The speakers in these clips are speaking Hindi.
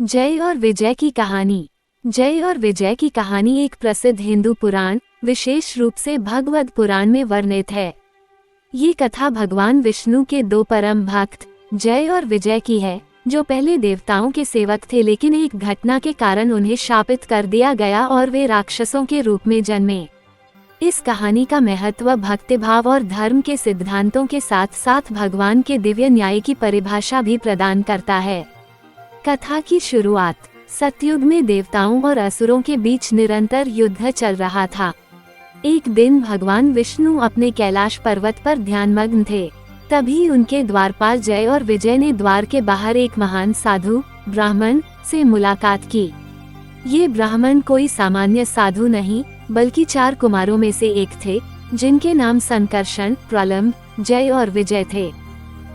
जय और विजय की कहानी। जय और विजय की कहानी एक प्रसिद्ध हिंदू पुराण, विशेष रूप से भगवद पुराण में वर्णित है। ये कथा भगवान विष्णु के दो परम भक्त जय और विजय की है, जो पहले देवताओं के सेवक थे, लेकिन एक घटना के कारण उन्हें शापित कर दिया गया और वे राक्षसों के रूप में जन्मे। इस कहानी का महत्व भक्तिभाव और धर्म के सिद्धांतों के साथ साथ भगवान के दिव्य न्याय की परिभाषा भी प्रदान करता है। कथा की शुरुआत। सतयुग में देवताओं और असुरों के बीच निरंतर युद्ध चल रहा था। एक दिन भगवान विष्णु अपने कैलाश पर्वत पर ध्यानमग्न थे। तभी उनके द्वारपाल जय और विजय ने द्वार के बाहर एक महान साधु ब्राह्मण से मुलाकात की। ये ब्राह्मण कोई सामान्य साधु नहीं, बल्कि 4 कुमारों में से एक थे, जिनके नाम संकर्षण, प्रलंब, जय और विजय थे।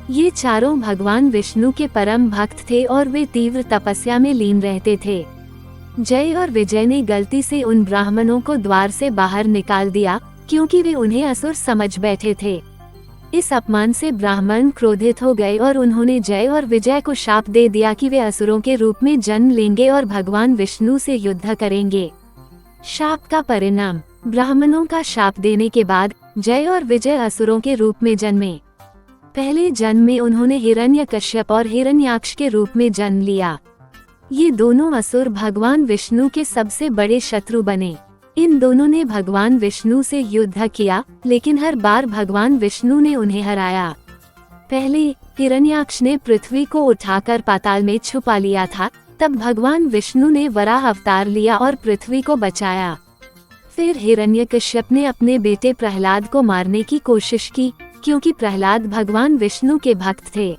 ये चारों भगवान विष्णु के परम भक्त थे और वे तीव्र तपस्या में लीन रहते थे। जय और विजय ने गलती से उन ब्राह्मणों को द्वार से बाहर निकाल दिया, क्योंकि वे उन्हें असुर समझ बैठे थे। इस अपमान से ब्राह्मण क्रोधित हो गए और उन्होंने जय और विजय को शाप दे दिया कि वे असुरों के रूप में जन्म लेंगे और भगवान विष्णु से युद्ध करेंगे। शाप का परिणाम। ब्राह्मणों का शाप देने के बाद जय और विजय असुरों के रूप में जन्मे। पहले जन्म में उन्होंने हिरण्यकश्यप और हिरण्याक्ष के रूप में जन्म लिया। ये दोनों असुर भगवान विष्णु के सबसे बड़े शत्रु बने। इन दोनों ने भगवान विष्णु से युद्ध किया, लेकिन हर बार भगवान विष्णु ने उन्हें हराया। पहले हिरण्याक्ष ने पृथ्वी को उठाकर पाताल में छुपा लिया था, तब भगवान विष्णु ने वराह अवतार लिया और पृथ्वी को बचाया। फिर हिरण्यकश्यप ने अपने बेटे प्रहलाद को मारने की कोशिश की, क्योंकि प्रहलाद भगवान विष्णु के भक्त थे।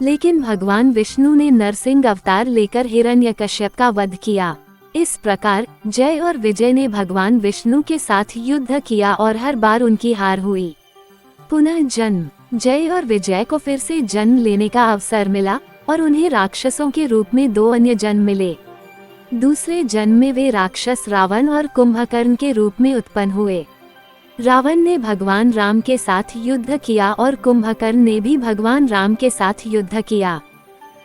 लेकिन भगवान विष्णु ने नरसिंह अवतार लेकर हिरण्यकश्यप का वध किया। इस प्रकार जय और विजय ने भगवान विष्णु के साथ युद्ध किया और हर बार उनकी हार हुई। पुनः जन्म। जय और विजय को फिर से जन्म लेने का अवसर मिला और उन्हें राक्षसों के रूप में 2 अन्य जन्म मिले। दूसरे जन्म में वे राक्षस रावण और कुंभकर्ण के रूप में उत्पन्न हुए। रावण ने भगवान राम के साथ युद्ध किया और कुंभकर्ण ने भी भगवान राम के साथ युद्ध किया।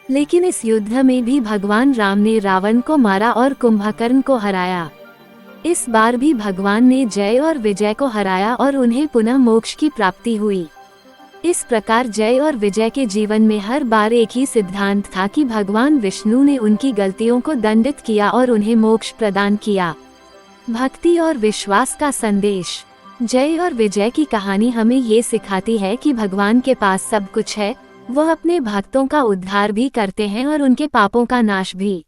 लेकिन इस युद्ध में भी भगवान राम ने रावण को मारा और कुंभकर्ण को हराया। इस बार भी भगवान ने जय और विजय को हराया और उन्हें पुनः मोक्ष की प्राप्ति हुई। इस प्रकार जय और विजय के जीवन में हर बार एक ही सिद्धांत था कि भगवान विष्णु ने उनकी गलतियों को दंडित किया और उन्हें मोक्ष प्रदान किया। भक्ति और विश्वास का संदेश। जय और विजय की कहानी हमें ये सिखाती है कि भगवान के पास सब कुछ है। वह अपने भक्तों का उद्धार भी करते हैं और उनके पापों का नाश भी।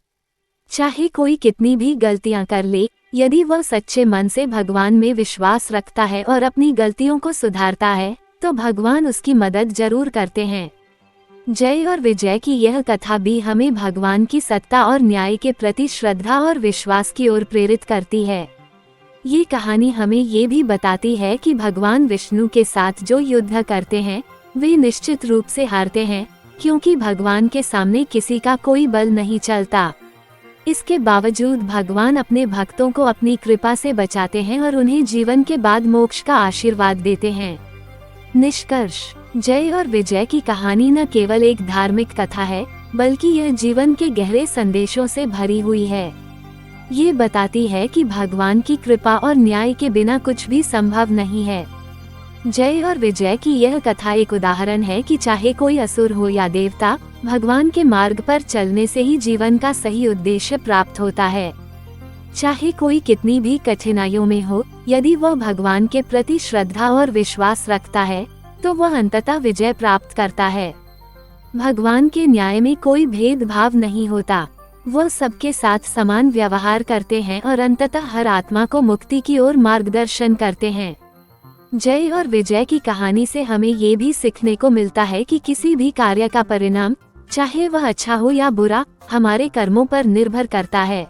चाहे कोई कितनी भी गलतियां कर ले, यदि वह सच्चे मन से भगवान में विश्वास रखता है और अपनी गलतियों को सुधारता है, तो भगवान उसकी मदद जरूर करते हैं। जय और विजय की यह कथा भी हमें भगवान की सत्ता और न्याय के प्रति श्रद्धा और विश्वास की ओर प्रेरित करती है। ये कहानी हमें ये भी बताती है कि भगवान विष्णु के साथ जो युद्ध करते हैं, वे निश्चित रूप से हारते हैं, क्योंकि भगवान के सामने किसी का कोई बल नहीं चलता। इसके बावजूद भगवान अपने भक्तों को अपनी कृपा से बचाते हैं और उन्हें जीवन के बाद मोक्ष का आशीर्वाद देते हैं। निष्कर्ष। जय और विजय की कहानी न केवल एक धार्मिक कथा है, बल्कि यह जीवन के गहरे संदेशों से भरी हुई है। ये बताती है कि भगवान की कृपा और न्याय के बिना कुछ भी संभव नहीं है। जय और विजय की यह कथा एक उदाहरण है कि चाहे कोई असुर हो या देवता, भगवान के मार्ग पर चलने से ही जीवन का सही उद्देश्य प्राप्त होता है। चाहे कोई कितनी भी कठिनाइयों में हो, यदि वह भगवान के प्रति श्रद्धा और विश्वास रखता है, तो वह अंततः विजय प्राप्त करता है। भगवान के न्याय में कोई भेदभाव नहीं होता। वह सबके साथ समान व्यवहार करते हैं और अंततः हर आत्मा को मुक्ति की ओर मार्गदर्शन करते हैं। जय और विजय की कहानी से हमें ये भी सीखने को मिलता है कि किसी भी कार्य का परिणाम, चाहे वह अच्छा हो या बुरा, हमारे कर्मों पर निर्भर करता है।